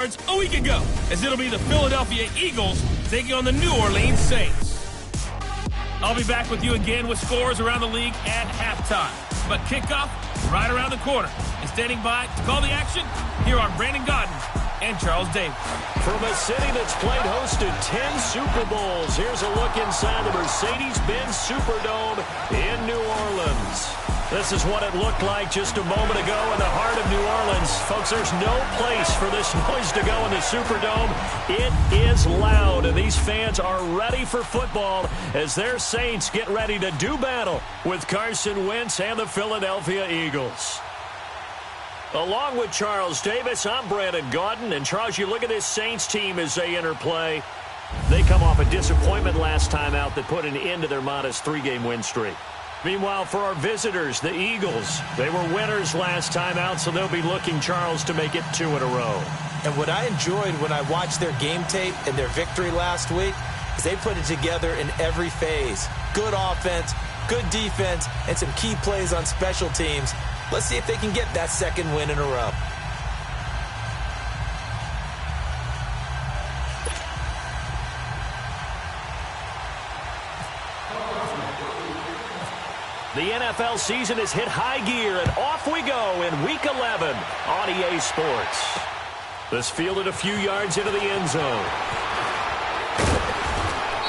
a week ago, as it'll be the Philadelphia Eagles taking on the New Orleans Saints. I'll be back with you again with scores around the league at halftime. But kickoff right around the corner. And standing by to call the action, here are Brandon Gaudin and Charles Davis. From a city that's played host to 10 Super Bowls, here's a look inside the Mercedes-Benz Superdome in New Orleans. This is what it looked like just a moment ago in the heart of New Orleans. Folks, there's no place for this noise to go in the Superdome. It is loud, and these fans are ready for football as their Saints get ready to do battle with Carson Wentz and the Philadelphia Eagles. Along with Charles Davis, I'm Brandon Gaudin. And Charles, you look at this Saints team as they interplay. They come off a disappointment last time out that put an end to their modest 3-game win streak. Meanwhile, for our visitors, the Eagles, they were winners last time out, so they'll be looking, Charles, to make it 2 in a row. And what I enjoyed when I watched their game tape and their victory last week is they put it together in every phase. Good offense, good defense, and some key plays on special teams. Let's see if they can get that second win in a row. The NFL season has hit high gear, and off we go in Week 11 on EA Sports. This fielded a few yards into the end zone.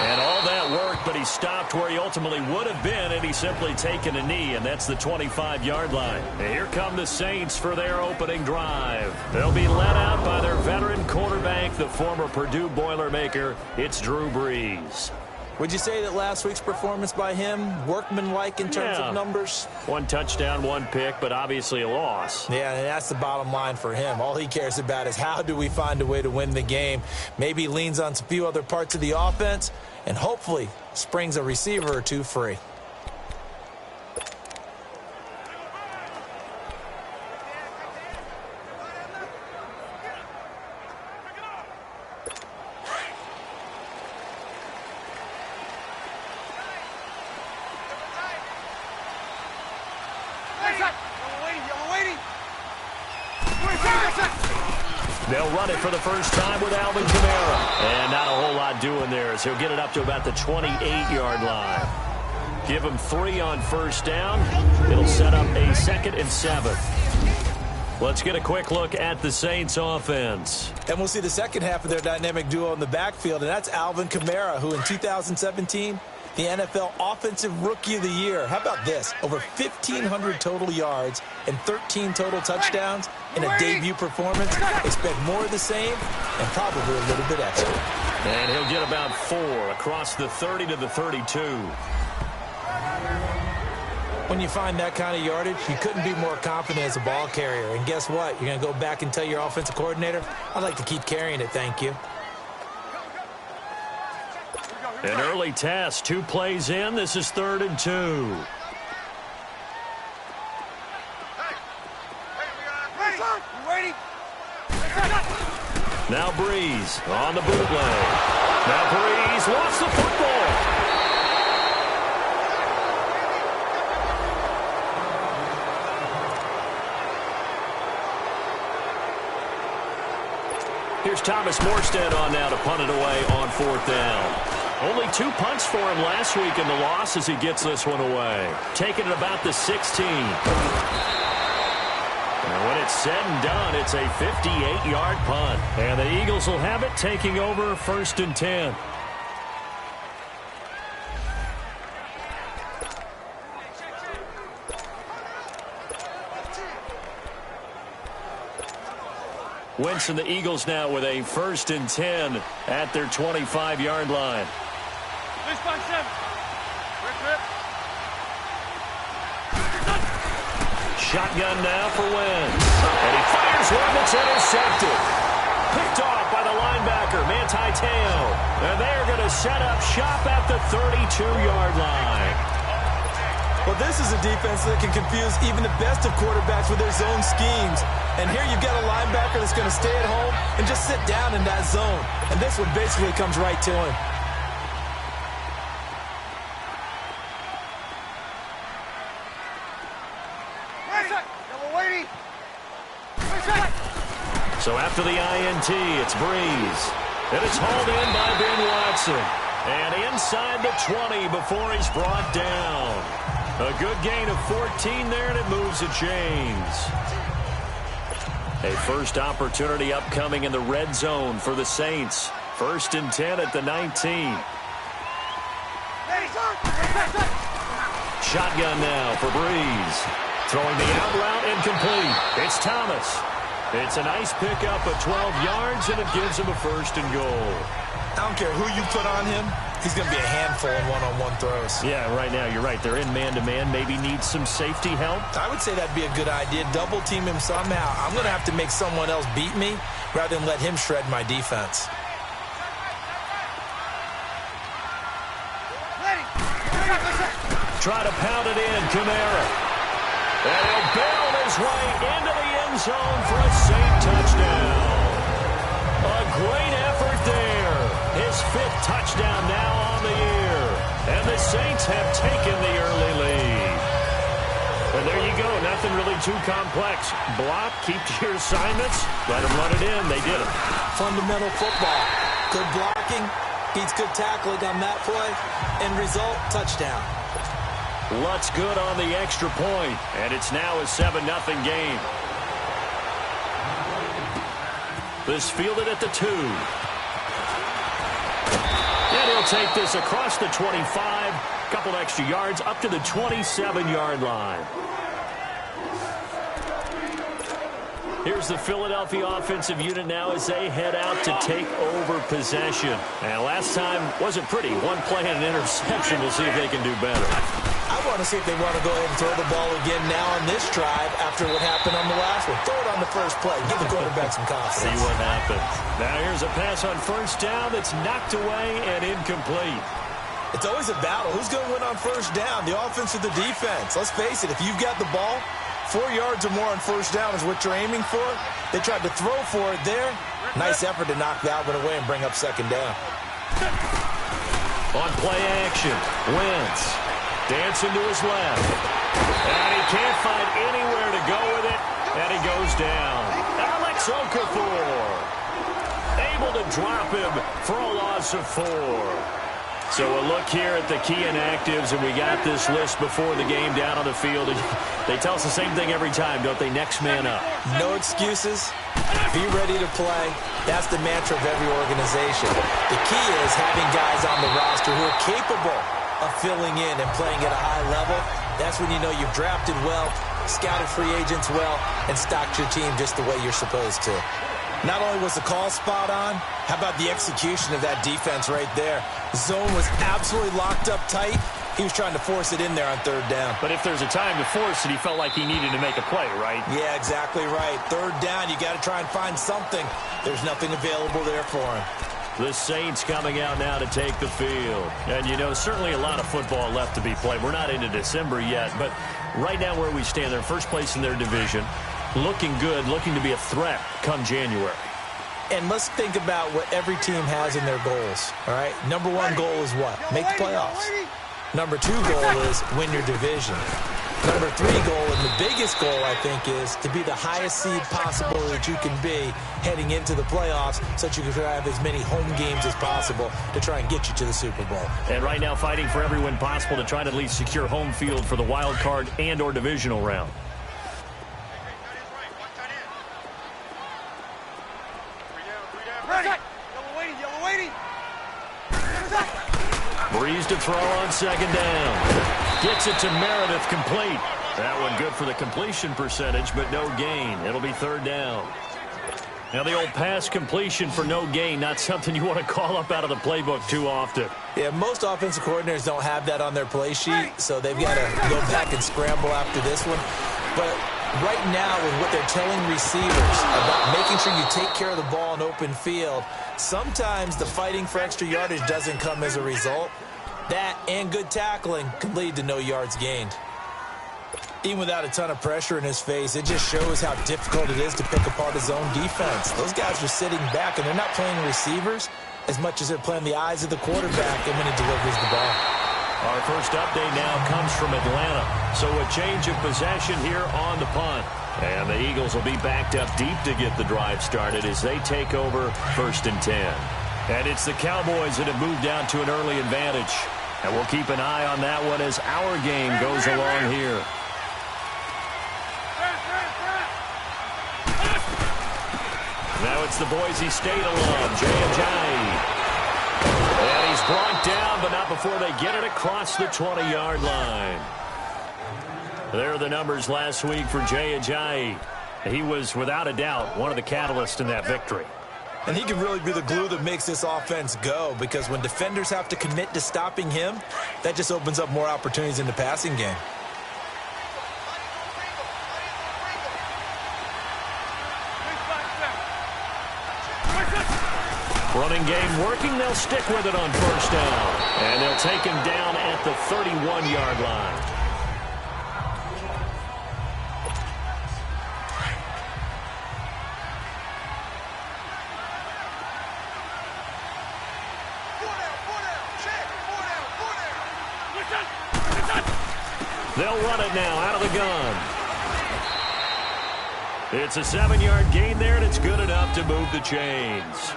And all that work, but he stopped where he ultimately would have been had he simply taken a knee, and that's the 25-yard line. And here come the Saints for their opening drive. They'll be led out by their veteran quarterback, the former Purdue Boilermaker. It's Drew Brees. Would you say that last week's performance by him, workmanlike in terms of numbers? 1 touchdown, 1 pick, but obviously a loss. Yeah, and that's the bottom line for him. All he cares about is how do we find a way to win the game. Maybe leans on a few other parts of the offense, and hopefully springs a receiver or two free. They'll run it for the first time with Alvin Kamara. And not a whole lot doing there as he'll get it up to about the 28-yard line. Give him 3 on first down. It'll set up a 2nd and 7. Let's get a quick look at the Saints offense. And we'll see the second half of their dynamic duo in the backfield, and that's Alvin Kamara, who in 2017, the NFL Offensive Rookie of the Year. How about this? Over 1,500 total yards and 13 total touchdowns in a debut performance. Expect more of the same and probably a little bit extra. And he'll get about 4 across the 30 to the 32. When you find that kind of yardage, you couldn't be more confident as a ball carrier. And guess what? You're going to go back and tell your offensive coordinator, I'd like to keep carrying it, thank you. An early test, 2 plays in. This is 3rd and 2. Now Brees on the bootleg. Now Brees lost the football. Here's Thomas Morstead on now to punt it away on 4th down. Only 2 punts for him last week in the loss as he gets this one away. Taking it about the 16. And when it's said and done, it's a 58-yard punt. And the Eagles will have it, taking over 1st and 10. Wentz and the Eagles now with a 1st and 10 at their 25-yard line. Shotgun now for Wentz. And he fires one that's intercepted. Picked off by the linebacker, Manti Te'o. And they're going to set up shop at the 32-yard line. Well, this is a defense that can confuse even the best of quarterbacks with their zone schemes. And here you've got a linebacker that's going to stay at home and just sit down in that zone. And this one basically comes right to him. So So after the INT, it's Breeze. And it's hauled in by Ben Watson. And inside the 20 before he's brought down. A good gain of 14 there, and it moves the chains. A first opportunity upcoming in the red zone for the Saints. 1st and 10 at the 19. Shotgun now for Breeze. Throwing the out route incomplete. It's Thomas. It's a nice pickup of 12 yards, and it gives him a 1st and goal. I don't care who you put on him. He's going to be a handful in one-on-one throws. Yeah, right now, you're right. They're in man-to-man. Maybe need some safety help. I would say that'd be a good idea. Double team him somehow. I'm going to have to make someone else beat me rather than let him shred my defense. Try to pound it in, Kamara. And he'll barrel his way into the end zone for a Saint touchdown. A great effort there. His 5th touchdown now on the year. And the Saints have taken the early lead. And there you go. Nothing really too complex. Block, keep to your assignments, let them run it in. They did it. Fundamental football. Good blocking beats good tackling on that play. End result, touchdown. Lutz good on the extra point, and it's now a 7-0 game. This fielded at the 2. And he'll take this across the 25, couple extra yards up to the 27-yard line. Here's the Philadelphia offensive unit now as they head out to take over possession. And last time wasn't pretty. One play and an interception. We'll see if they can do better. I want to see if they want to go ahead and throw the ball again now on this drive after what happened on the last one. Throw it on the first play. Give the quarterback some confidence. See what happens. Now here's a pass on 1st down that's knocked away and incomplete. It's always a battle. Who's going to win on 1st down? The offense or the defense? Let's face it, if you've got the ball, 4 yards or more on 1st down is what you're aiming for. They tried to throw for it there. Nice effort to knock that one away and bring up 2nd down. On play action, Wentz dancing to his left. And he can't find anywhere to go with it. And he goes down. Alex Okafor able to drop him for a loss of 4. So a look here at the key inactives, and we got this list before the game down on the field. They tell us the same thing every time, don't they? Next man up. No excuses. Be ready to play. That's the mantra of every organization. The key is having guys on the roster who are capable of filling in and playing at a high level. That's when you know you've drafted well, scouted free agents well, and stocked your team just the way you're supposed to. Not only was the call spot on, how about the execution of that defense right there? Zone was absolutely locked up tight. He was trying to force it in there on 3rd down. But if there's a time to force it, he felt like he needed to make a play, right? Yeah, exactly right. 3rd down, you got to try and find something. There's nothing available there for him. The Saints coming out now to take the field. And, you know, certainly a lot of football left to be played. We're not into December yet, but right now where we stand, they're first place in their division. Looking good, looking to be a threat come January. And let's think about what every team has in their goals, all right? Number 1 goal is what? Make the playoffs. Number 2 goal is win your division. Number 3 goal, and the biggest goal, I think, is to be the highest seed possible that you can be heading into the playoffs so that you can have as many home games as possible to try and get you to the Super Bowl. And right now fighting for every win possible to try to at least secure home field for the wild card and or divisional round. Breeze to throw on 2nd down. Gets it to Meredith, complete. That one good for the completion percentage, but no gain. It'll be 3rd down. Now the old pass completion for no gain, not something you want to call up out of the playbook too often. Yeah, most offensive coordinators don't have that on their play sheet, so they've got to go back and scramble after this one. But right now, with what they're telling receivers about making sure you take care of the ball in open field, sometimes the fighting for extra yardage doesn't come as a result. That and good tackling can lead to no yards gained. Even without a ton of pressure in his face, it just shows how difficult it is to pick apart his own defense. Those guys are sitting back, and they're not playing receivers as much as they're playing the eyes of the quarterback and when he delivers the ball. Our first update now comes from Atlanta. So a change of possession here on the punt. And the Eagles will be backed up deep to get the drive started as they take over 1st and 10. And it's the Cowboys that have moved down to an early advantage. And we'll keep an eye on that one as our game goes along here. Now it's the Boise State alum, Jhenson. And he's brought down, but not before they get it across the 20-yard line. There are the numbers last week for Jhenson. He was, without a doubt, one of the catalysts in that victory. And he can really be the glue that makes this offense go, because when defenders have to commit to stopping him, that just opens up more opportunities in the passing game. Running game working. They'll stick with it on 1st down. And they'll take him down at the 31-yard line. They'll run it now out of the gun. It's a 7-yard gain there, and it's good enough to move the chains.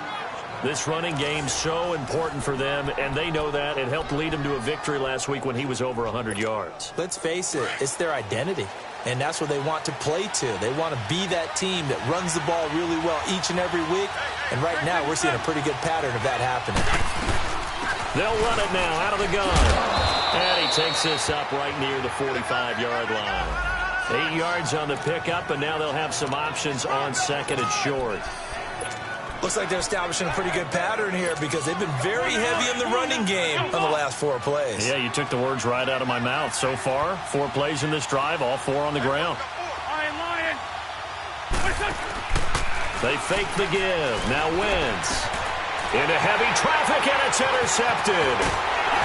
This running game's so important for them, and they know that. It helped lead them to a victory last week when he was over 100 yards. Let's face it, it's their identity, and that's what they want to play to. They want to be that team that runs the ball really well each and every week, and right now we're seeing a pretty good pattern of that happening. They'll run it now out of the gun. And he takes this up right near the 45-yard line. 8 yards on the pickup, and now they'll have some options on 2nd and short. Looks like they're establishing a pretty good pattern here because they've been very heavy in the running game on the last 4 plays. Yeah, you took the words right out of my mouth. So far, 4 plays in this drive, all 4 on the ground. They fake the give. Now Wentz. Into heavy traffic, and it's intercepted.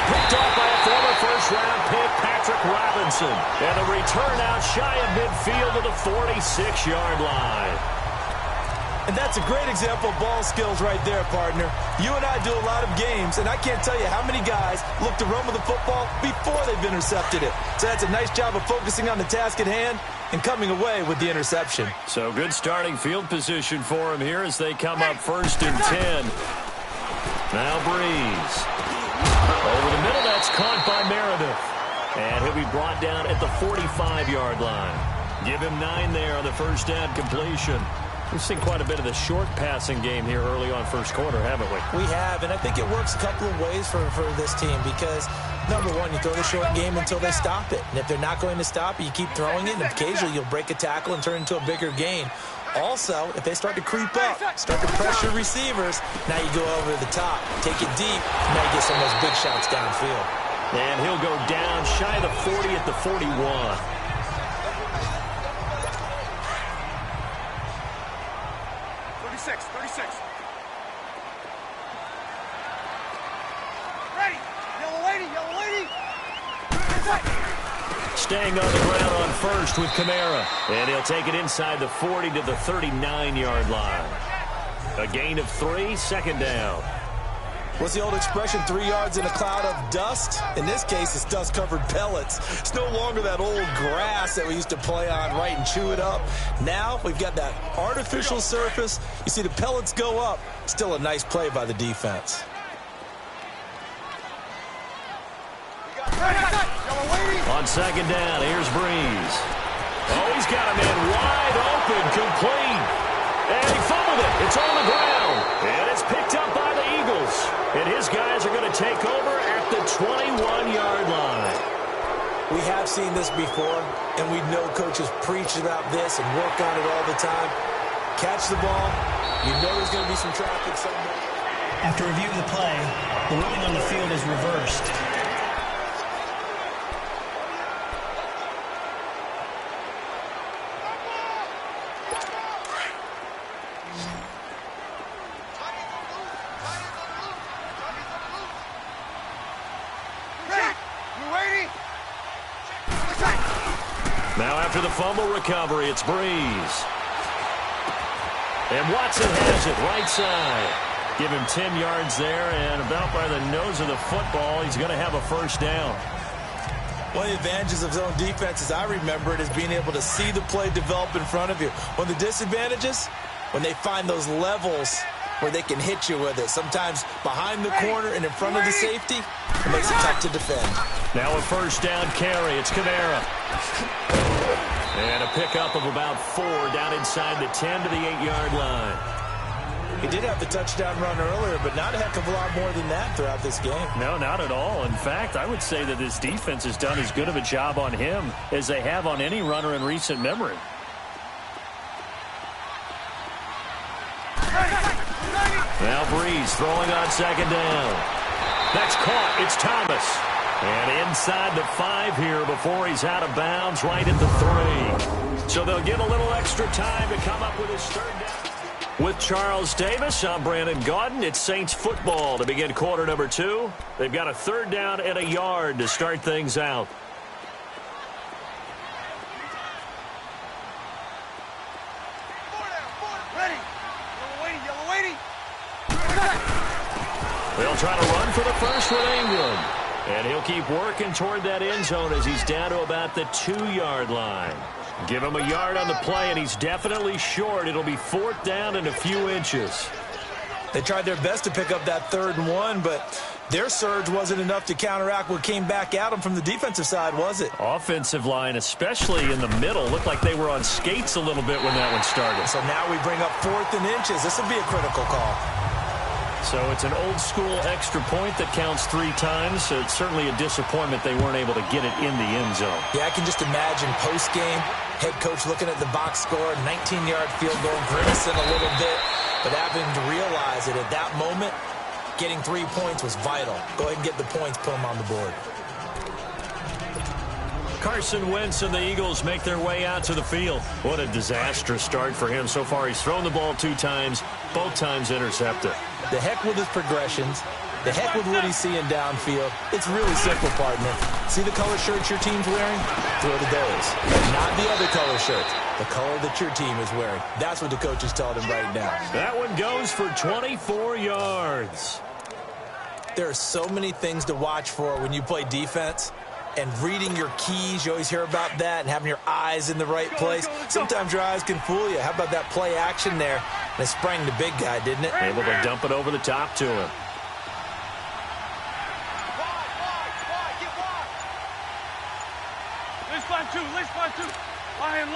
Picked off by a former first-round pick, Patrick Robinson. And a return out shy of midfield to the 46-yard line. And that's a great example of ball skills right there, partner. You and I do a lot of games, and I can't tell you how many guys look to run with the football before they've intercepted it. So that's a nice job of focusing on the task at hand and coming away with the interception. So good starting field position for him here as they come up 1st and 10. Now Breeze. Over the middle, that's caught by Meredith. And he'll be brought down at the 45-yard line. Give him 9 there on the first down completion. We've seen quite a bit of the short passing game here early on first quarter, haven't we? We have, and I think it works a couple of ways for this team because, number one, you throw the short game until they stop it. And if they're not going to stop it, you keep throwing it, and occasionally you'll break a tackle and turn it into a bigger gain. Also, if they start to creep up, start to pressure receivers, now you go over the top, take it deep, now you get some of those big shots downfield. And he'll go down shy of the 40 at the 41. 36. Ready. Yellow lady. Staying on the ground on first with Kamara. And he'll take it inside the 40 to the 39-yard line. A gain of 3, 2nd down. What's the old expression, 3 yards in a cloud of dust? In this case, it's dust-covered pellets. It's no longer that old grass that we used to play on, right, and chew it up. Now we've got that artificial surface. You see the pellets go up. Still a nice play by the defense. On 2nd down, here's Breeze. Oh, he's got a man wide open, complete. And he fumbled it. It's on the ground. And it's picked up by the Eagles. And his guys are going to take over at the 21-yard line. We have seen this before, and we know coaches preach about this and work on it all the time. Catch the ball. You know there's going to be some traffic somewhere. After review of the play, the ruling on the field is reversed. Now after the fumble recovery, it's Breeze. And Watson has it right side. Give him 10 yards there, and about by the nose of the football, he's going to have a first down. One of the advantages of zone defense, as I remember it, is being able to see the play develop in front of you. One of the disadvantages, when they find those levels where they can hit you with it. Sometimes behind the corner and in front of the safety, it makes it tough to defend. Now a first down carry. It's Kamara. And a pickup of about 4 down inside the 10 to the 8-yard line. He did have the touchdown run earlier, but not a heck of a lot more than that throughout this game. No, not at all. In fact, I would say that this defense has done as good of a job on him as they have on any runner in recent memory. Now Breeze throwing on second down. That's caught. It's Thomas. And inside the 5 here before he's out of bounds, right at the 3. So they'll give a little extra time to come up with his third down. With Charles Davis, I'm Brandon Gaudin. It's Saints football to begin quarter number 2. They've got a third down and a yard to start things out. Ready. Yellow waiting. They'll try to run for the first with Ingram. And he'll keep working toward that end zone as he's down to about the 2-yard line. Give him a yard on the play, and he's definitely short. It'll be 4th down and a few inches. They tried their best to pick up that 3rd and 1, but their surge wasn't enough to counteract what came back at them from the defensive side, was it? Offensive line, especially in the middle, looked like they were on skates a little bit when that one started. So now we bring up 4th and inches. This will be a critical call. So it's an old-school extra point that counts 3 times. So it's certainly a disappointment they weren't able to get it in the end zone. Yeah, I can just imagine post-game, head coach looking at the box score, 19-yard field goal, grimacing a little bit, but having to realize that at that moment, getting 3 points was vital. Go ahead and get the points, put them on the board. Carson Wentz and the Eagles make their way out to the field. What a disastrous start for him. So far, he's thrown the ball 2 times, both times intercepted. The heck with his progressions. The heck with what he's seeing downfield. It's really simple, partner. See the color shirts your team's wearing? Throw to those. Not the other color shirts. The color that your team is wearing. That's what the coach is telling him right now. That one goes for 24 yards. There are so many things to watch for when you play defense. And reading your keys, you always hear about that, and having your eyes in the right place. Sometimes your eyes can fool you. How about that play action there? And it sprang the big guy, didn't it? Able to dump it over the top to him. Let's fight two. Lion.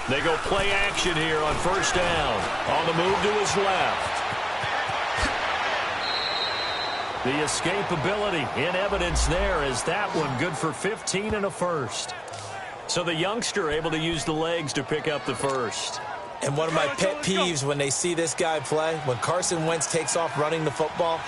They go play action here on first down. On the move to his left. The escapability in evidence there as that one good for 15 and a first. So the youngster able to use the legs to pick up the first. And one of my pet peeves when they see this guy play, when Carson Wentz takes off running the football,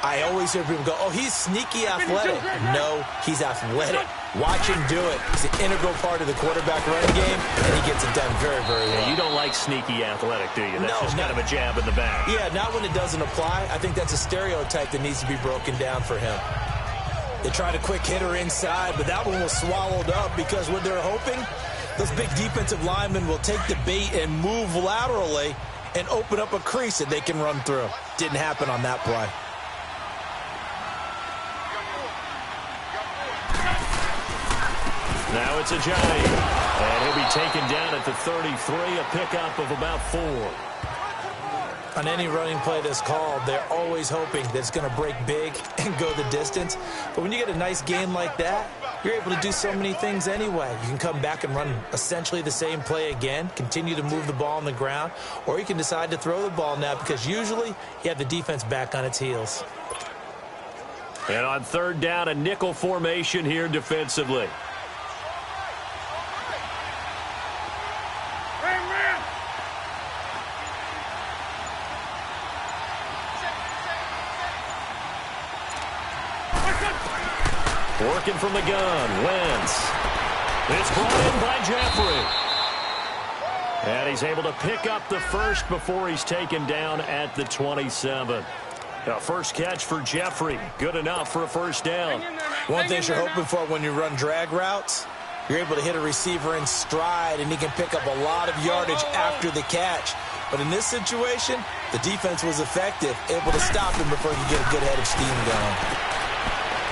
I always hear people go, oh, he's sneaky athletic. No, he's athletic. Watch him do it. He's an integral part of the quarterback running game, and he gets it done very, very well. Yeah, you don't like sneaky athletic, do you? That's just kind of a jab in the back. Yeah, not when it doesn't apply. I think that's a stereotype that needs to be broken down for him. They tried a quick hitter inside, but that one was swallowed up because what they're hoping, those big defensive linemen will take the bait and move laterally and open up a crease that they can run through. Didn't happen on that play. Now it's a Giant, and he'll be taken down at the 33, a pickup of about 4. On any running play that's called, they're always hoping that it's going to break big and go the distance. But when you get a nice gain like that, you're able to do so many things anyway. You can come back and run essentially the same play again, continue to move the ball on the ground, or you can decide to throw the ball now because usually you have the defense back on its heels. And on third down, a nickel formation here defensively. Working from the gun, Wentz. It's brought in by Jeffrey. And he's able to pick up the first before he's taken down at the 27. A first catch for Jeffrey. Good enough for a first down. One thing you're hoping for when you run drag routes, you're able to hit a receiver in stride, and he can pick up a lot of yardage after the catch. But in this situation, the defense was effective, able to stop him before he could get a good head of steam going.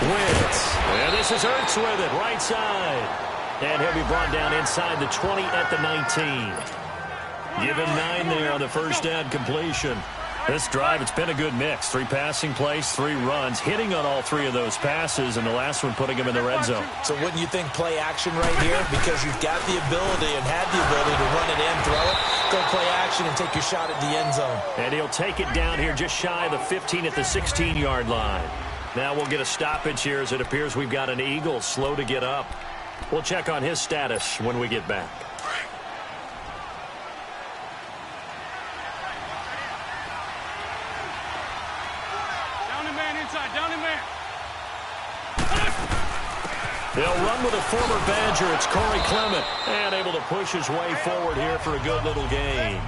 Wentz. And this is Ertz with it, right side. And he'll be brought down inside the 20 at the 19. Give him 9 there on the first down completion. This drive, it's been a good mix. 3 passing plays, 3 runs, hitting on all 3 of those passes, and the last one putting him in the red zone. So wouldn't you think play action right here? Because you've got the ability and had the ability to run it in, throw it, go play action, and take your shot at the end zone. And he'll take it down here just shy of the 15 at the 16-yard line. Now we'll get a stoppage here as it appears we've got an Eagle slow to get up. We'll check on his status when we get back. They'll run with a former Badger. It's Corey Clement. And able to push his way forward here for a good little gain.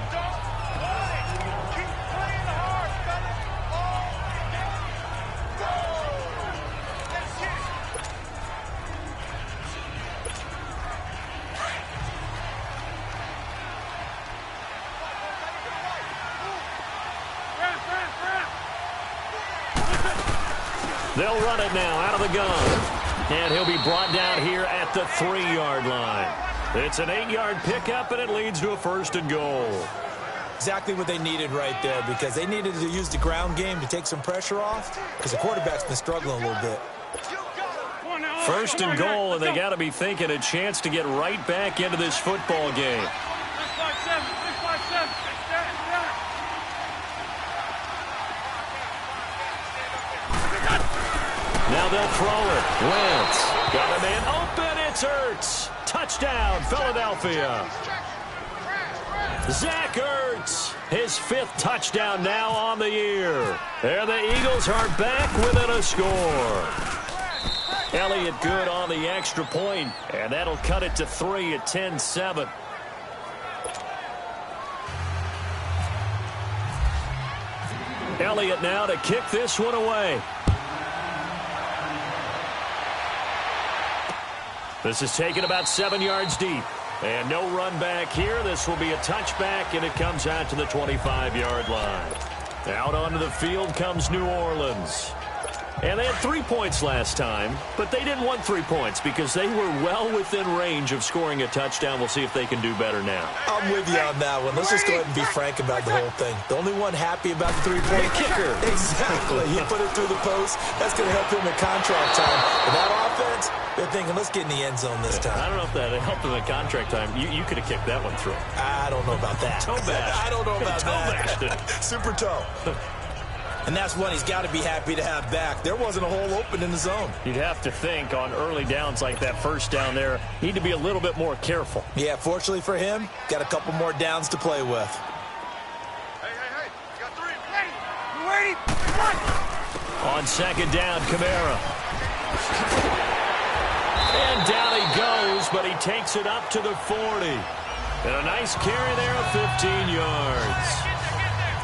They'll run it now out of the gun. And he'll be brought down here at the 3-yard line. It's an 8-yard pickup, and it leads to a 1st and goal. Exactly what they needed right there, because they needed to use the ground game to take some pressure off, because the quarterback's been struggling a little bit. 1st and goal, and they got to be thinking a chance to get right back into this football game. Now they'll throw it. Wentz got a man open. It's Ertz. Touchdown, Philadelphia. Zach Ertz, his 5th touchdown now on the year. There the Eagles are back within a score. Elliott good on the extra point, and that'll cut it to 3 at 10-7. Elliott now to kick this one away. This is taken about 7 yards deep. And no run back here. This will be a touchback, and it comes out to the 25-yard line. Out onto the field comes New Orleans. And they had 3 points last time, but they didn't want 3 points because they were well within range of scoring a touchdown. We'll see if they can do better now. I'm with you on that one. Let's just go ahead and be frank about the whole thing. The only one happy about the 3-point kicker. Exactly. He put it through the post. That's going to help him in contract time. But that offense, they're thinking, let's get in the end zone this time. I don't know if that helped him in contract time. You could have kicked that one through. I don't know about that. Toe bash. I don't know about that. Bashed. Super toe. And that's one he's got to be happy to have back. There wasn't a hole open in the zone. You'd have to think on early downs like that first down there, need to be a little bit more careful. Yeah, fortunately for him, got a couple more downs to play with. Hey, you got 3. Wait. On 2nd down, Kamara. And down he goes, but he takes it up to the 40. And a nice carry there of 15 yards.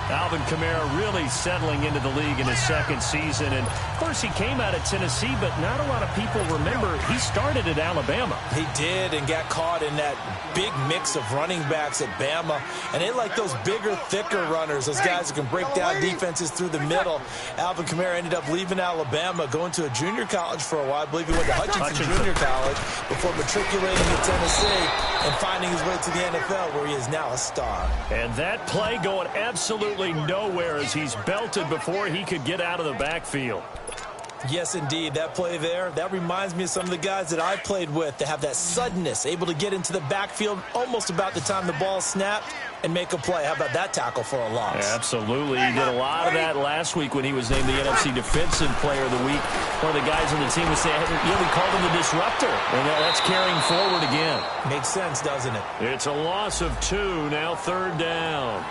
Alvin Kamara really settling into the league in his 2nd season. And, of course, he came out of Tennessee, but not a lot of people remember he started at Alabama. He did, and got caught in that big mix of running backs at Bama. And they like those bigger, thicker runners, those guys who can break down defenses through the middle. Alvin Kamara ended up leaving Alabama, going to a junior college for a while. I believe he went to Hutchinson Junior College before matriculating at Tennessee and finding his way to the NFL, where he is now a star. And that play going absolutely nowhere as he's belted before he could get out of the backfield. Yes, indeed. That play there, that reminds me of some of the guys that I played with that have that suddenness, able to get into the backfield almost about the time the ball snapped and make a play. How about that tackle for a loss? Yeah, absolutely. He did a lot of that last week when he was named the NFC Defensive Player of the Week. One of the guys on the team would say, yeah, we called him the disruptor. And that's carrying forward again. Makes sense, doesn't it? It's a loss of 2, now 3rd down.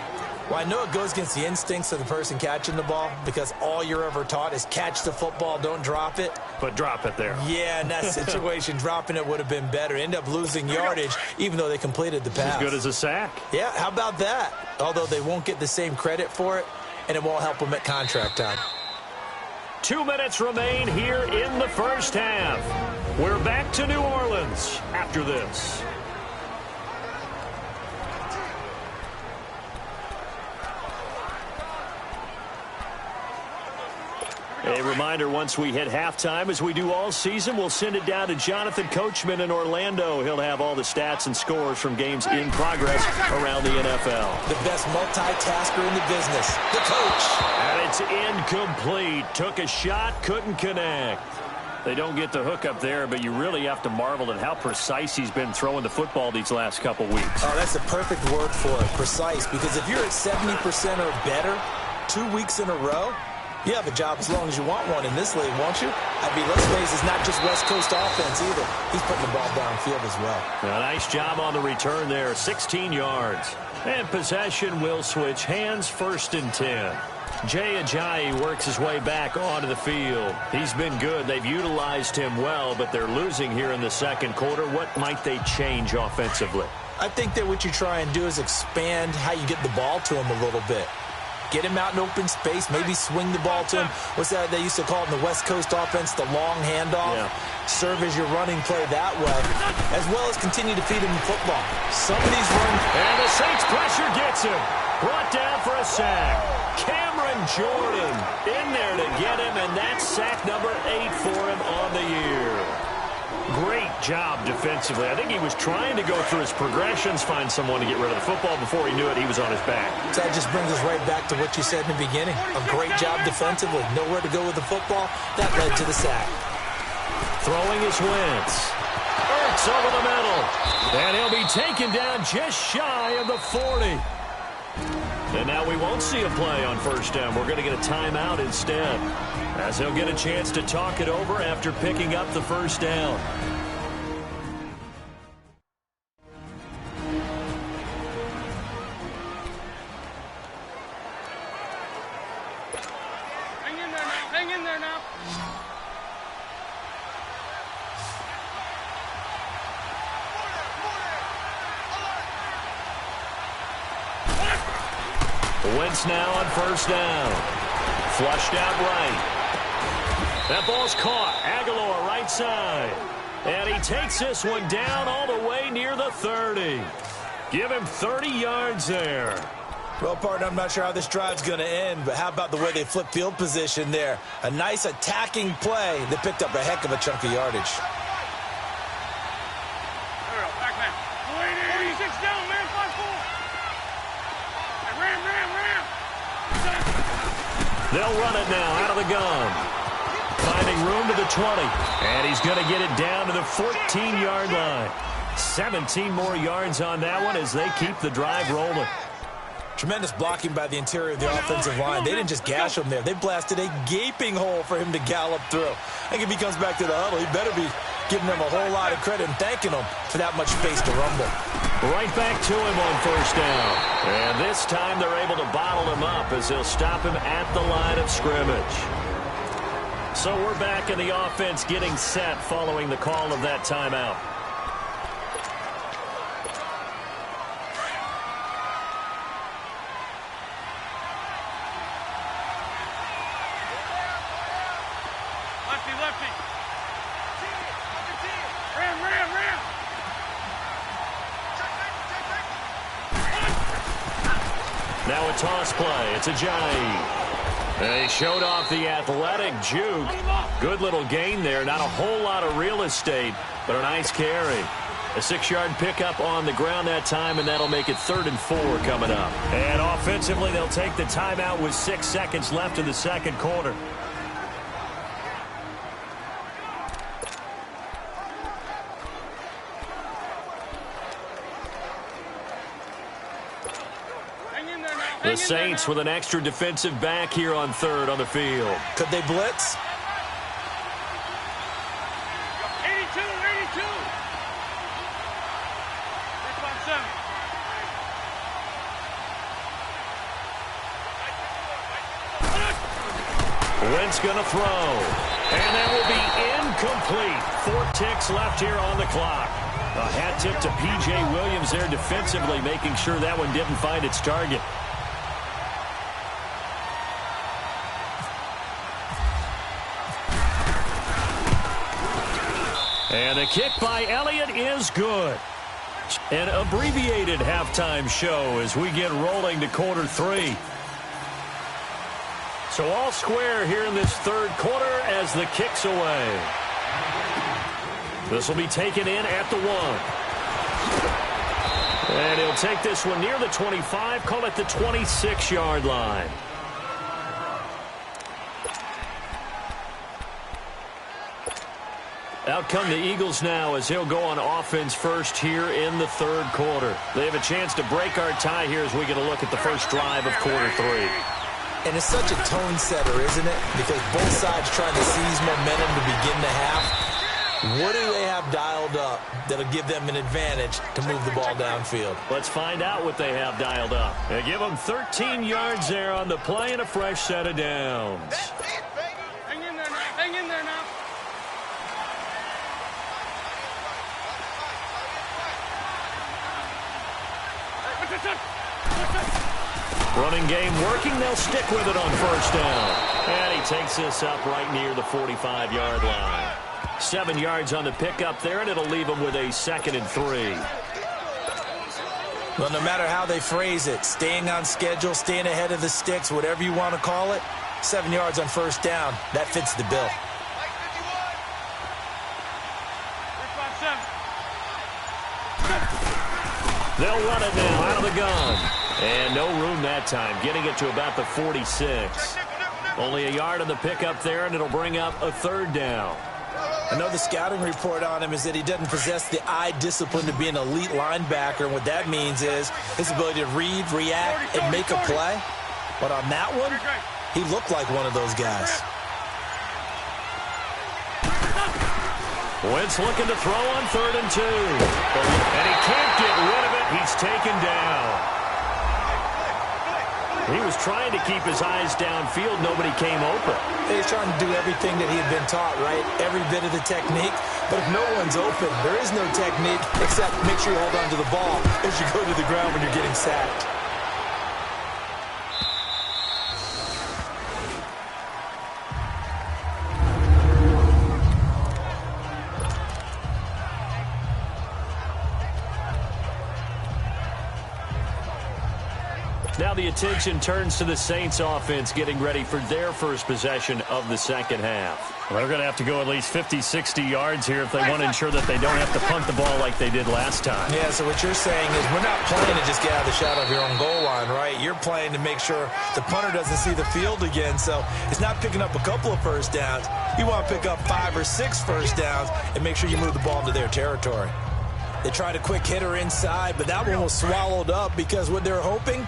Well, I know it goes against the instincts of the person catching the ball because all you're ever taught is catch the football, don't drop it. But drop it there. Yeah, in that situation, dropping it would have been better. End up losing yardage, even though they completed the pass. As good as a sack. Yeah, how about that? Although they won't get the same credit for it, and it won't help them at contract time. 2 minutes remain here in the first half. We're back to New Orleans after this. A reminder, once we hit halftime, as we do all season, we'll send it down to Jonathan Coachman in Orlando. He'll have all the stats and scores from games in progress around the NFL. The best multitasker in the business, the coach. And it's incomplete. Took a shot, couldn't connect. They don't get the hook up there, but you really have to marvel at how precise he's been throwing the football these last couple weeks. Oh, that's the perfect word for it, precise, because if you're at 70% or better 2 weeks in a row, you have a job as long as you want one in this league, won't you? I mean, let's face it, it's not just West Coast offense either. He's putting the ball downfield as well. A nice job on the return there, 16 yards. And possession will switch hands, 1st and 10. Jay Ajayi works his way back onto the field. He's been good. They've utilized him well, but they're losing here in the second quarter. What might they change offensively? I think that what you try and do is expand how you get the ball to him a little bit. Get him out in open space, maybe swing the ball to him. What's that they used to call it in the West Coast offense, the long handoff? Yeah. Serve as your running play that way, as well as continue to feed him football. Some of these runs... And the Saints pressure gets him. Brought down for a sack. Cameron Jordan in there to get him, and that's sack number 8 for him on the year. Great job defensively. I think he was trying to go through his progressions, find someone to get rid of the football. Before he knew it, he was on his back. So that just brings us right back to what you said in the beginning. A great job defensively. Nowhere to go with the football. That led to the sack. Throwing is Wentz. Ertz over the middle. And he'll be taken down just shy of the 40. And now we won't see a play on 1st down. We're going to get a timeout instead, as he'll get a chance to talk it over after picking up the 1st down. Hang in there now. Hang in there now. Wentz now on 1st down. Flushed out right. That ball's caught. Aguilar right side. And he takes this one down all the way near the 30. Give him 30 yards there. Well, partner, I'm not sure how this drive's going to end, but how about the way they flip field position there? A nice attacking play that picked up a heck of a chunk of yardage. Back man. 46 down, man. 5-4. Ram. They'll run it now out of the gun. Finding room to the 20. And he's going to get it down to the 14-yard line. 17 more yards on that one as they keep the drive rolling. Tremendous blocking by the interior of the offensive line. They didn't just gash him there. They blasted a gaping hole for him to gallop through. I think if he comes back to the huddle, he better be giving them a whole lot of credit and thanking them for that much space to rumble. Right back to him on 1st down. And this time they're able to bottle him up as they'll stop him at the line of scrimmage. So we're back in the offense getting set following the call of that timeout. Lefty. Ram. Now a toss play. It's Ajayi. They showed off the athletic juke. Good little gain there. Not a whole lot of real estate, but a nice carry. A 6-yard pickup on the ground that time, and that'll make it 3rd and 4 coming up. And offensively, they'll take the timeout with 6 seconds left in the second quarter. The Saints with an extra defensive back here on 3rd on the field. Could they blitz? 82. 3-5-7. Wentz going to throw. And that will be incomplete. 4 ticks left here on the clock. A hat tip to P.J. Williams there defensively, making sure that one didn't find its target. And the kick by Elliott is good. An abbreviated halftime show as we get rolling to quarter 3. So all square here in this third quarter as the kick's away. This will be taken in at the 1. And he'll take this one near the 25, call it the 26-yard line. Out come the Eagles now as he'll go on offense first here in the third quarter. They have a chance to break our tie here as we get a look at the first drive of quarter 3. And it's such a tone setter, isn't it? Because both sides trying to seize momentum to begin the half. What do they have dialed up that'll give them an advantage to move the ball downfield? Let's find out what they have dialed up. They give them 13 yards there on the play and a fresh set of downs. Hang in there now. Hang in there now. Running game working. They'll stick with it on first down. And he takes this up right near the 45-yard line. 7 yards on the pickup there, and it'll leave him with a 2nd and 3. Well, no matter how they phrase it, staying on schedule, staying ahead of the sticks, whatever you want to call it, 7 yards on first down, that fits the bill. They'll run it now out of the gun. And no room that time, getting it to about the 46. Only a yard on the pickup there, and it'll bring up a 3rd down. I know the scouting report on him is that he doesn't possess the eye discipline to be an elite linebacker. And what that means is his ability to read, react, and make a play. But on that one, he looked like one of those guys. Wentz looking to throw on 3rd and 2. And he can't get rid of it. He's taken down. He was trying to keep his eyes downfield. Nobody came open. He's trying to do everything that he had been taught, right? Every bit of the technique. But if no one's open, there is no technique except make sure you hold on to the ball as you go to the ground when you're getting sacked. Now the attention turns to the Saints offense getting ready for their first possession of the second half. Well, they're going to have to go at least 50, 60 yards here if they want to ensure that they don't have to punt the ball like they did last time. Yeah, so what you're saying is we're not playing to just get out of the shadow of your own goal line, right? You're playing to make sure the punter doesn't see the field again. So it's not picking up a couple of first downs. You want to pick up 5 or 6 first downs and make sure you move the ball into their territory. They tried a quick hitter inside, but that one was swallowed up because what they're hoping,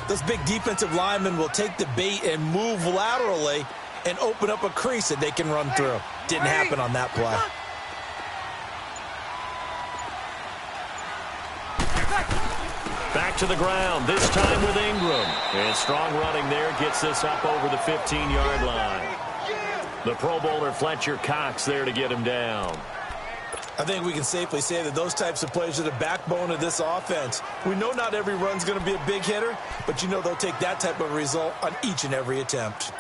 those big defensive linemen will take the bait and move laterally and open up a crease that they can run through. Didn't happen on that play. Back to the ground, this time with Ingram. And strong running there gets this up over the 15-yard line. The Pro Bowler Fletcher Cox there to get him down. I think we can safely say that those types of plays are the backbone of this offense. We know not every run's going to be a big hitter, but you know they'll take that type of result on each and every attempt.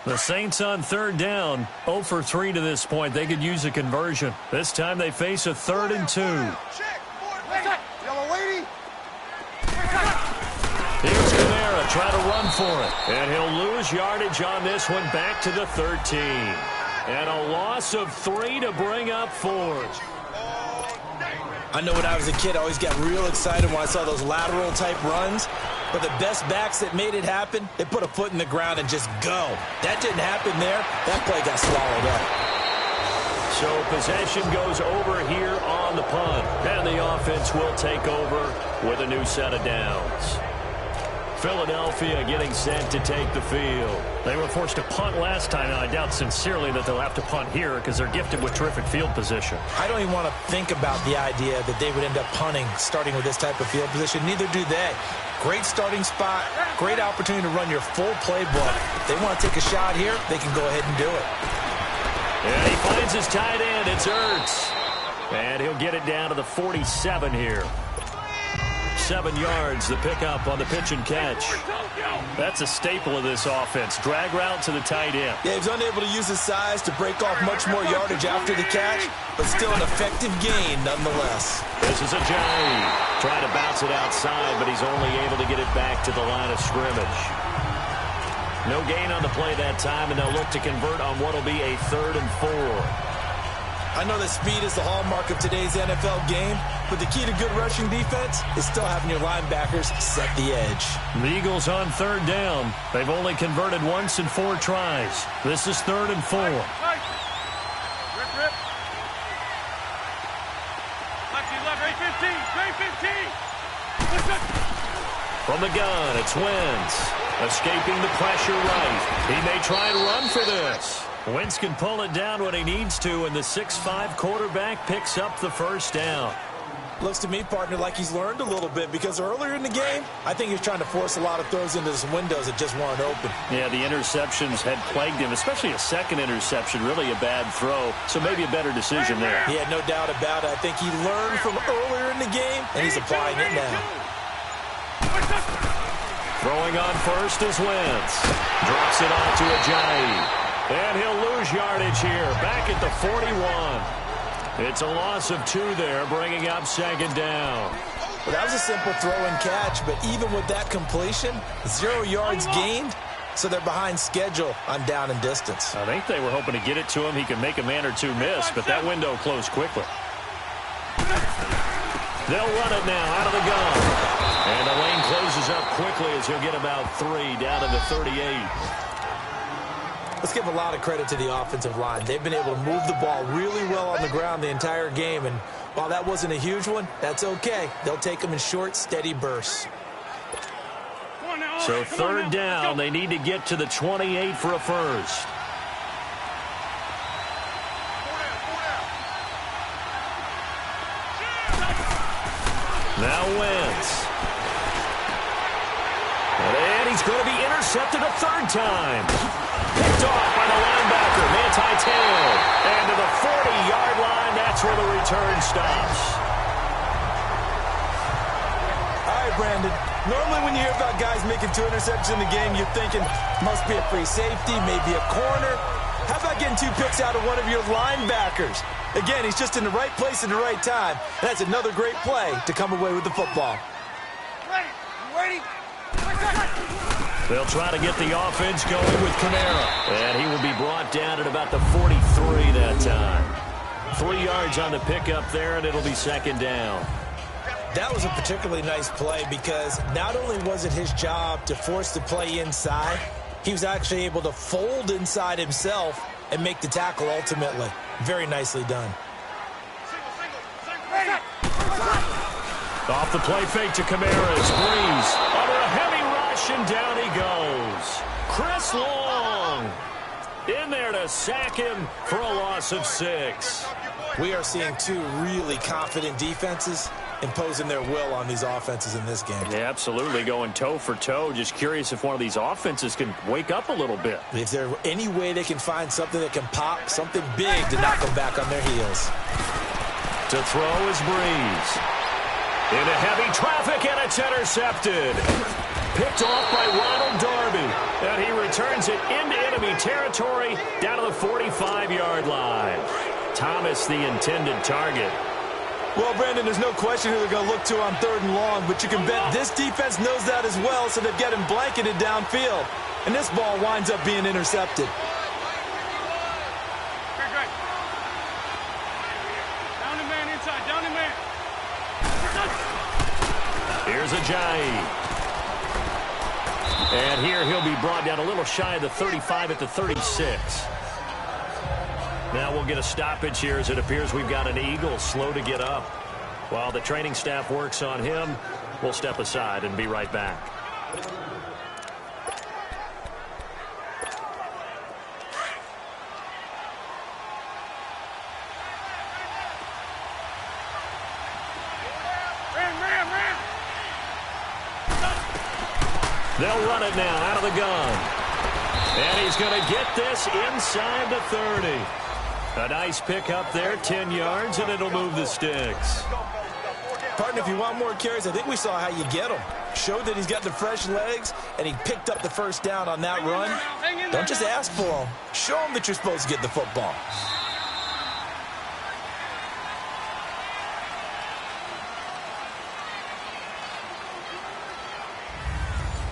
The Saints on 3rd down, 0 for 3 to this point. They could use a conversion. This time they face a 3rd and 2. Here's Kamara, try to run for it. And he'll lose yardage on this one, back to the 13. And a loss of 3 to bring up 4. I know when I was a kid, I always got real excited when I saw those lateral type runs. But the best backs that made it happen, they put a foot in the ground and just go. That didn't happen there. That play got swallowed up. So possession goes over here on the punt. And the offense will take over with a new set of downs. Philadelphia getting set to take the field. They were forced to punt last time, and I doubt sincerely that they'll have to punt here because they're gifted with terrific field position. I don't even want to think about the idea that they would end up punting starting with this type of field position. Neither do they. Great starting spot, great opportunity to run your full playbook. If they want to take a shot here, they can go ahead and do it. And he finds his tight end. It's Ertz. And he'll get it down to the 47 here. 7 yards, the pickup on the pitch and catch. That's a staple of this offense. Drag route to the tight end. Yeah, he's unable to use his size to break off much more yardage after the catch, but still an effective gain nonetheless. This is a Ajayi. Trying to bounce it outside, but he's only able to get it back to the line of scrimmage. No gain on the play that time, and they'll look to convert on what will be a 3rd and 4. I know that speed is the hallmark of today's NFL game, but the key to good rushing defense is still having your linebackers set the edge. The Eagles on 3rd down. They've only converted once in 4 tries. This is 3rd and 4. Rip, rip. Left, 15. From the gun, it's Wentz. Escaping the pressure right. He may try and run for this. Wentz can pull it down when he needs to, and the 6'5" quarterback picks up the first down. Looks to me, partner, like he's learned a little bit, because earlier in the game, I think he was trying to force a lot of throws into some windows that just weren't open. Yeah, the interceptions had plagued him, especially a second interception, really a bad throw, so maybe a better decision there. Yeah, no doubt about it. I think he learned from earlier in the game, and he's applying it now. Throwing on first is Wentz. Drops it off to Ajayi. And he'll lose yardage here, back at the 41. It's a loss of 2 there, bringing up 2nd down. Well, that was a simple throw and catch, but even with that completion, 0 yards gained, so they're behind schedule on down and distance. I think they were hoping to get it to him. He could make a man or 2 miss, but that window closed quickly. They'll run it now out of the gun. And the lane closes up quickly as he'll get about 3 down to the 38. Let's give a lot of credit to the offensive line. They've been able to move the ball really well on the ground the entire game, and while that wasn't a huge one, that's okay. They'll take them in short, steady bursts. So 3rd down, they need to get to the 28 for a first. Now Wentz. And he's going to be intercepted a 3rd time. Picked off by the linebacker, Manti-Te'o. And to the 40-yard line, that's where the return stops. All right, Brandon. Normally when you hear about guys making 2 interceptions in the game, you're thinking, must be a free safety, maybe a corner. How about getting 2 picks out of one of your linebackers? Again, he's just in the right place at the right time. That's another great play to come away with the football. Ready? They'll try to get the offense going with Kamara. And he will be brought down at about the 43 that time. 3 yards on the pickup there, and it'll be 2nd down. That was a particularly nice play because not only was it his job to force the play inside, he was actually able to fold inside himself and make the tackle ultimately. Very nicely done. Off the play fake to Kamara. Breeze under a heavy rush, and down he goes. Chris Long in there to sack him for a loss of 6. We are seeing 2 really confident defenses imposing their will on these offenses in this game. Yeah, absolutely, going toe for toe. Just curious if one of these offenses can wake up a little bit. If there's any way they can find something that can pop, something big to knock them back on their heels. To throw is Breeze. Into heavy traffic, and it's intercepted. Picked off by Ronald Darby. And he returns it into enemy territory down to the 45-yard line. Thomas, the intended target. Well, Brandon, there's no question who they're going to look to on 3rd and long, but you can bet this defense knows that as well, so they've got him blanketed downfield. And this ball winds up being intercepted. Down the man inside, down the man. Here's Ajayi. And here he'll be brought down a little shy of the 35 at the 36. Now we'll get a stoppage here as it appears we've got an Eagle slow to get up. While the training staff works on him, we'll step aside and be right back. Ram. They'll run it now out of the gun. And he's going to get this inside the 30. A nice pick up there, 10 yards, and it'll move the sticks. Partner, if you want more carries, I think we saw how you get them. Showed that he's got the fresh legs, and he picked up the first down on that run. Don't just ask for them. Show them that you're supposed to get the football.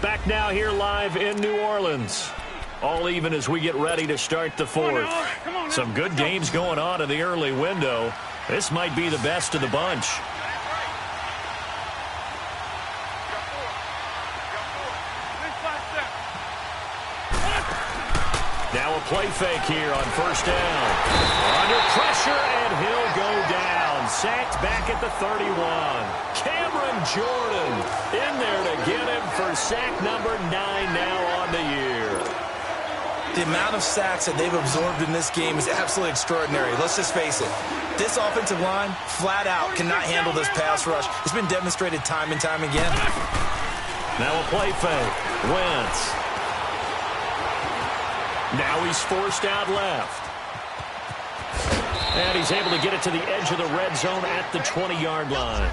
Back now here live in New Orleans. All even as we get ready to start the fourth. Some good games going on in the early window. This might be the best of the bunch. Now a play fake here on first down. Under pressure, and he'll go down. Sacked back at the 31. Cameron Jordan in there to get him for sack number 9 now on the year. The amount of sacks that they've absorbed in this game is absolutely extraordinary. Let's just face it. This offensive line, flat out, cannot handle this pass rush. It's been demonstrated time and time again. Now a play fake. Wentz. Now he's forced out left. And he's able to get it to the edge of the red zone at the 20-yard line.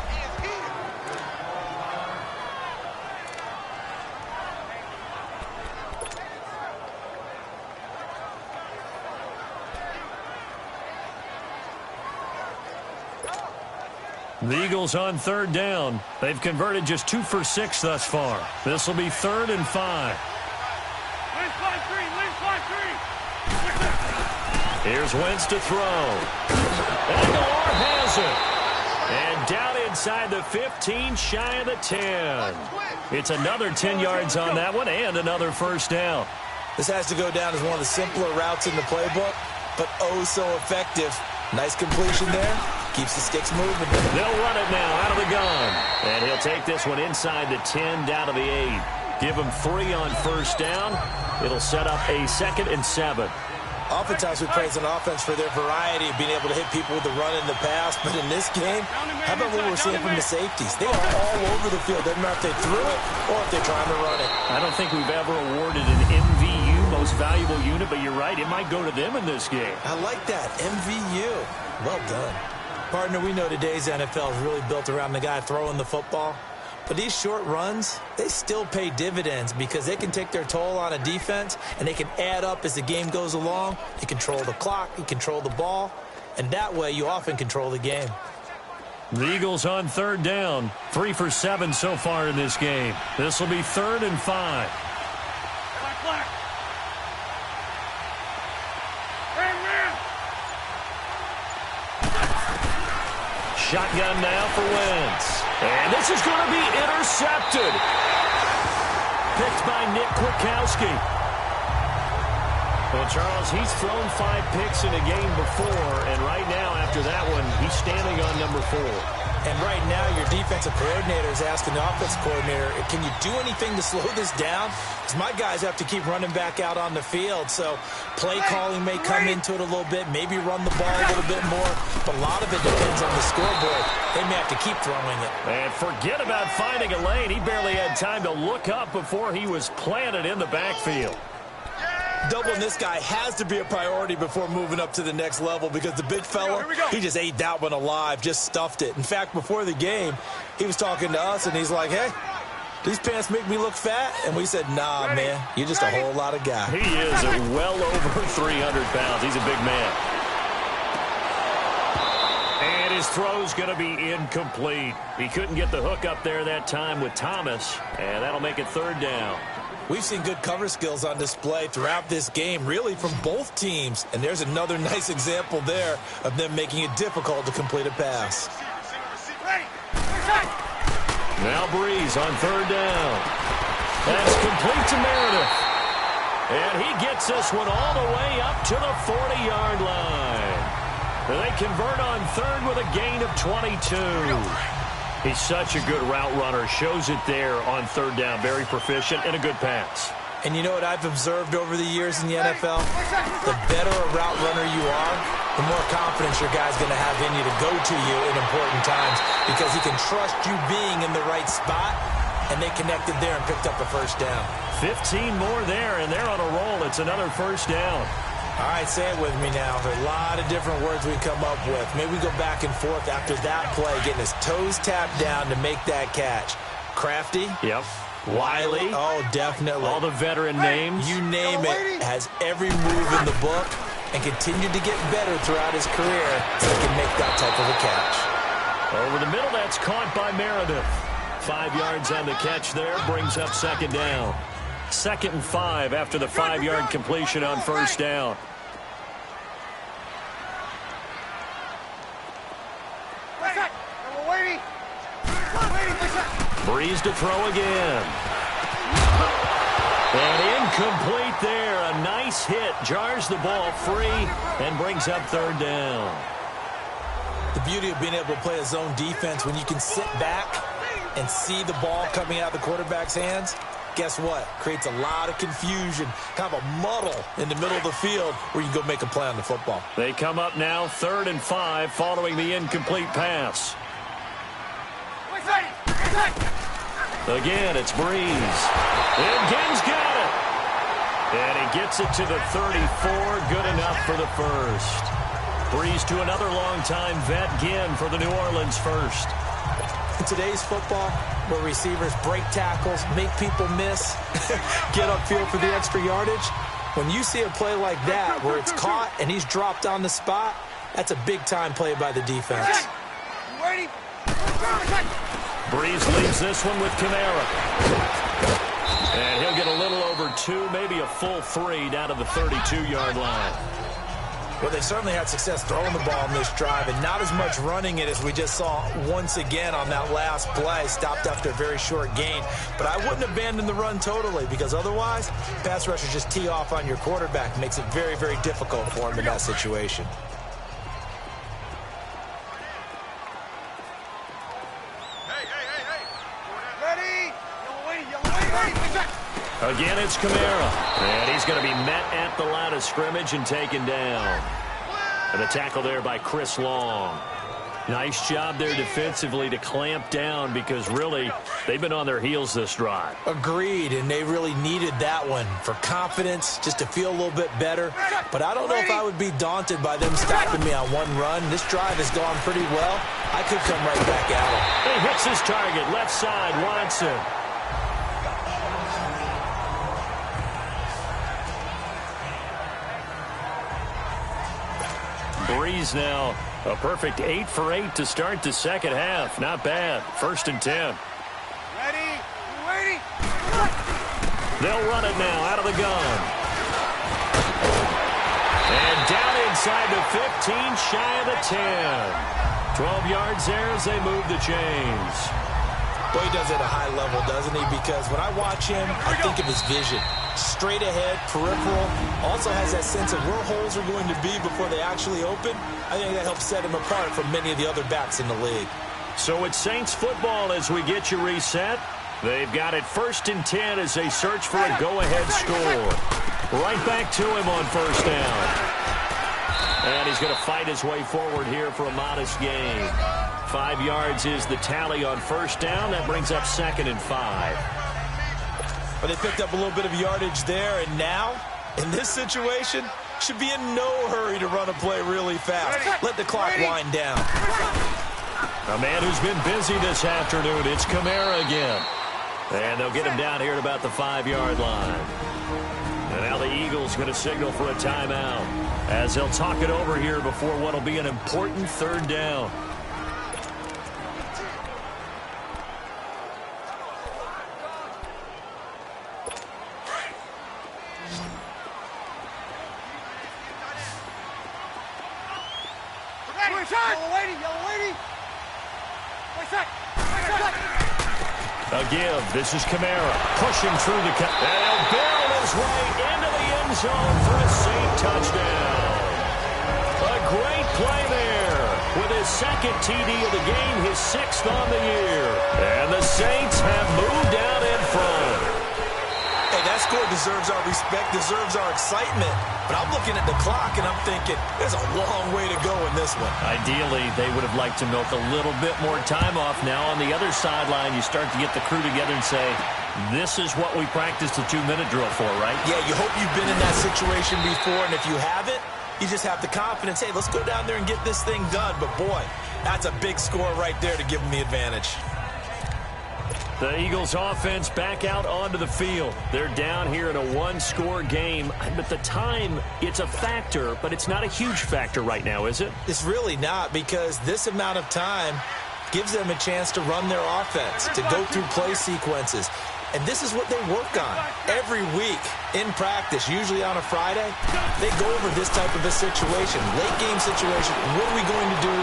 The Eagles on third down. They've converted just 2 for 6 thus far. This will be 3rd and 5. Here's Wentz to throw. And Moore has it. And down inside the 15, shy of the 10. It's another 10 yards on that one and another first down. This has to go down as one of the simpler routes in the playbook, but oh so effective. Nice completion there. Keeps the sticks moving. They'll run it now out of the gun. And he'll take this one inside the 10 down to the 8. Give him 3 on first down. It'll set up a 2nd and 7. Oftentimes we praise an offense for their variety of being able to hit people with the run and the pass, but in this game, how about what we're seeing from the safeties? They are all over the field. Doesn't matter if they threw it or if they're trying to run it. I don't think we've ever awarded an MVU, most valuable unit, but you're right, it might go to them in this game. I like that, MVU. Well done. Partner, we know today's NFL is really built around the guy throwing the football. But these short runs, they still pay dividends because they can take their toll on a defense and they can add up as the game goes along. You control the clock, you control the ball, and that way you often control the game. The Eagles on third down. 3 for 7 so far in this game. This will be 3rd and 5. Shotgun now for Wentz. And this is going to be intercepted. Picked by Nick Kwiatkowski. Well, Charles, he's thrown 5 picks in a game before, and right now, after that one, he's standing on number 4. And right now, your defensive coordinator is asking the offensive coordinator, can you do anything to slow this down? Because my guys have to keep running back out on the field. So play calling may come into it a little bit, maybe run the ball a little bit more. But a lot of it depends on the scoreboard. They may have to keep throwing it. And forget about finding a lane. He barely had time to look up before he was planted in the backfield. Doubling this guy has to be a priority before moving up to the next level because the big fella, he just ate that one alive, just stuffed it. In fact, before the game, he was talking to us, and he's like, hey, these pants make me look fat? And we said, nah, man, you're just a whole lot of guy. He is well over 300 pounds. He's a big man. And his throw's going to be incomplete. He couldn't get the hook up there that time with Thomas, and that'll make it 3rd down. We've seen good cover skills on display throughout this game, really from both teams. And there's another nice example there of them making it difficult to complete a pass. Now Breeze on 3rd down. That's complete to Meredith. And he gets this one all the way up to the 40-yard line. They convert on 3rd with a gain of 22. He's such a good route runner. Shows it there on 3rd down. Very proficient and a good pass. And you know what I've observed over the years in the NFL? The better a route runner you are, the more confidence your guy's going to have in you to go to you in important times because he can trust you being in the right spot, and they connected there and picked up a first down. 15 more there, and they're on a roll. It's another first down. All right, say it with me now. There are a lot of different words we come up with. Maybe we go back and forth after that play, getting his toes tapped down to make that catch. Crafty. Yep. Wiley. Oh, definitely. All the veteran names. You name it. Has every move in the book and continued to get better throughout his career so he can make that type of a catch. Over the middle, that's caught by Meredith. 5 yards on the catch there, brings up 2nd down. 2nd and 5 after the 5-yard completion on first down. Breeze to throw again. And incomplete there. A nice hit. Jars the ball free and brings up 3rd down. The beauty of being able to play a zone defense when you can sit back and see the ball coming out of the quarterback's hands, guess what? Creates a lot of confusion, kind of a muddle in the middle of the field where you can go make a play on the football. They come up now 3rd and 5 following the incomplete pass. Again, it's Breeze. And Ginn's got it. And he gets it to the 34. Good enough for the first. Breeze to another long-time vet, Ginn, for the New Orleans first. In today's football, where receivers break tackles, make people miss, get upfield for the extra yardage, when you see a play like that where it's caught and he's dropped on the spot, that's a big-time play by the defense. Breeze leaves this one with Kamara. And he'll get a little over 2, maybe a full 3 down to the 32-yard line. Well, they certainly had success throwing the ball in this drive and not as much running it as we just saw once again on that last play. Stopped after a very short gain. But I wouldn't abandon the run totally because otherwise, pass rushers just tee off on your quarterback. Makes it very, very difficult for him in that situation. Again, it's Kamara. And he's going to be met at the line of scrimmage and taken down. And the tackle there by Chris Long. Nice job there defensively to clamp down because really they've been on their heels this drive. Agreed, and they really needed that one for confidence, just to feel a little bit better. But I don't know if I would be daunted by them stopping me on one run. This drive has gone pretty well. I could come right back at him. He hits his target, left side, Watson. Breeze now a perfect 8 for 8 to start the second half. Not bad. 1st and 10. Ready? They'll run it now out of the gun. And down inside the 15, shy of the 10. 12 yards there as they move the chains. Boy, he does it at a high level, doesn't he? Because when I watch him, I think of his vision. Straight ahead, peripheral. Also has that sense of where holes are going to be before they actually open. I think that helps set him apart from many of the other backs in the league. So it's Saints football as we get you reset. They've got it 1st and 10 as they search for a go-ahead score. Right back to him on 1st down. And he's going to fight his way forward here for a modest gain. 5 yards is the tally on 1st down. That brings up 2nd and 5. But they picked up a little bit of yardage there, and now, in this situation, should be in no hurry to run a play really fast. Let the clock wind down. A man who's been busy this afternoon, it's Kamara again. And they'll get him down here at about the 5-yard line. And now the Eagles going to signal for a timeout as they'll talk it over here before what will be an important 3rd down. A give. This is Kamara pushing through the cut. And he'll barrel his way into the end zone for a Saint touchdown. A great play there with his 2nd TD of the game, his 6th on the year. And the Saints have moved out in front. Hey, that score deserves our respect, deserves our excitement. But I'm looking at the clock, and I'm thinking, there's a long way to go in this one. Ideally, they would have liked to milk a little bit more time off. Now, on the other sideline, you start to get the crew together and say, this is what we practiced the 2-minute drill for, right? Yeah, you hope you've been in that situation before, and if you haven't, you just have the confidence, hey, let's go down there and get this thing done. But, boy, that's a big score right there to give them the advantage. The Eagles offense back out onto the field. They're down here in a 1-score game. But the time, it's a factor, but it's not a huge factor right now, is it? It's really not, because this amount of time gives them a chance to run their offense, to go through play sequences. And this is what they work on every week in practice, usually on a Friday. They go over this type of a situation, late game situation. What are we going to do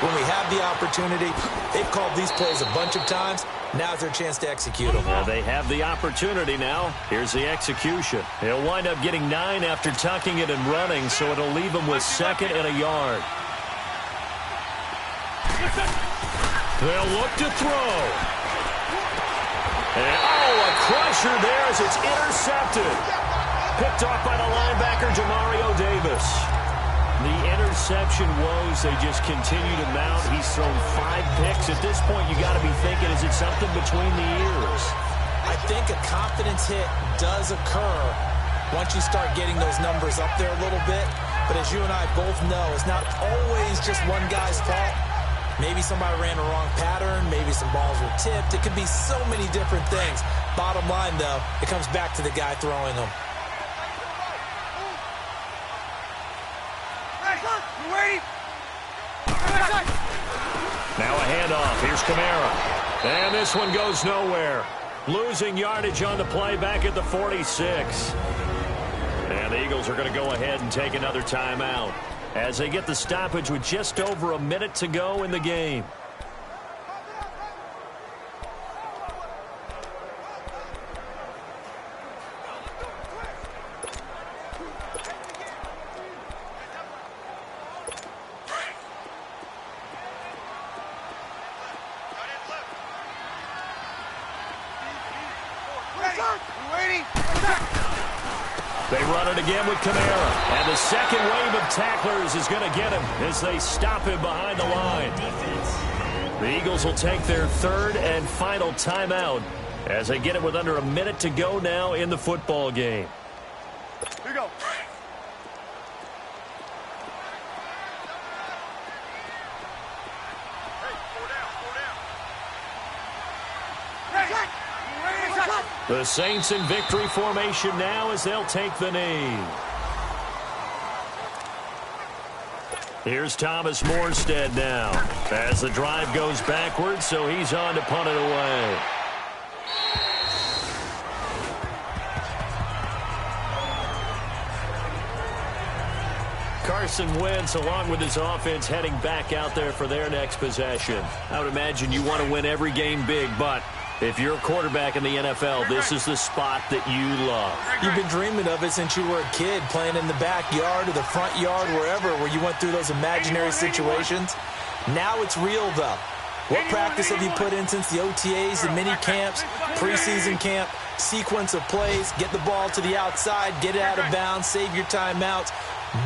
when we have the opportunity? They've called these plays a bunch of times. Now's their chance to execute them. Well, they have the opportunity now. Here's the execution. He'll wind up getting 9 after tucking it and running, so it'll leave him with 2nd and a yard. They'll look to throw. And, a crusher there as it's intercepted. Picked off by the linebacker, Jamario Davis. The interception woes, they just continue to mount. He's thrown 5 picks. At this point, you got to be thinking, is it something between the ears? I think a confidence hit does occur once you start getting those numbers up there a little bit. But as you and I both know, it's not always just one guy's fault. Maybe somebody ran a wrong pattern. Maybe some balls were tipped. It could be so many different things. Bottom line, though, it comes back to the guy throwing them. Now a handoff. Here's Kamara. And this one goes nowhere. Losing yardage on the play back at the 46. And the Eagles are going to go ahead and take another timeout as they get the stoppage with just over a minute to go in the game. They run it again with Kamara. And the second wave of tacklers is going to get him as they stop him behind the line. The Eagles will take their 3rd and final timeout as they get it with under a minute to go now in the football game. Here you go. The Saints in victory formation now as they'll take the knee. Here's Thomas Morstead now as the drive goes backwards, so he's on to punt it away. Carson Wentz, along with his offense, heading back out there for their next possession. I would imagine you want to win every game big, but if you're a quarterback in the NFL, this is the spot that you love. You've been dreaming of it since you were a kid, playing in the backyard or the front yard, wherever, where you went through those imaginary situations. Now it's real, though. What practice have you put in since the OTAs, the mini camps, preseason camp, sequence of plays, get the ball to the outside, get it out of bounds, save your timeouts,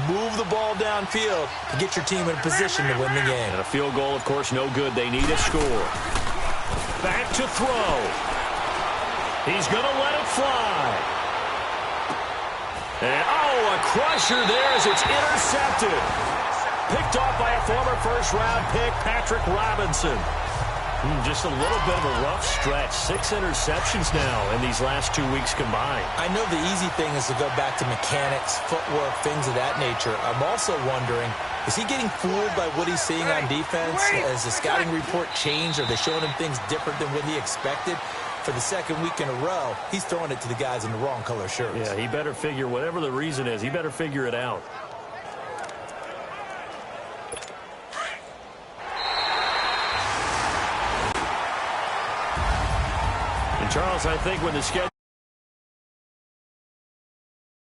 move the ball downfield to get your team in a position to win the game. And a field goal, of course, no good. They need a score. Back to throw. He's going to let it fly. And, a crusher there as it's intercepted. Picked off by a former first-round pick, Patrick Robinson. Just a little bit of a rough stretch. 6 interceptions now in these last 2 weeks combined. I know the easy thing is to go back to mechanics, footwork, things of that nature. I'm also wondering, is he getting fooled by what he's seeing on defense? Has the scouting report changed? Are they showing him things different than what he expected? For the second week in a row, he's throwing it to the guys in the wrong color shirts. Yeah, he better figure, whatever the reason is, he better figure it out. And Charles, I think when the schedule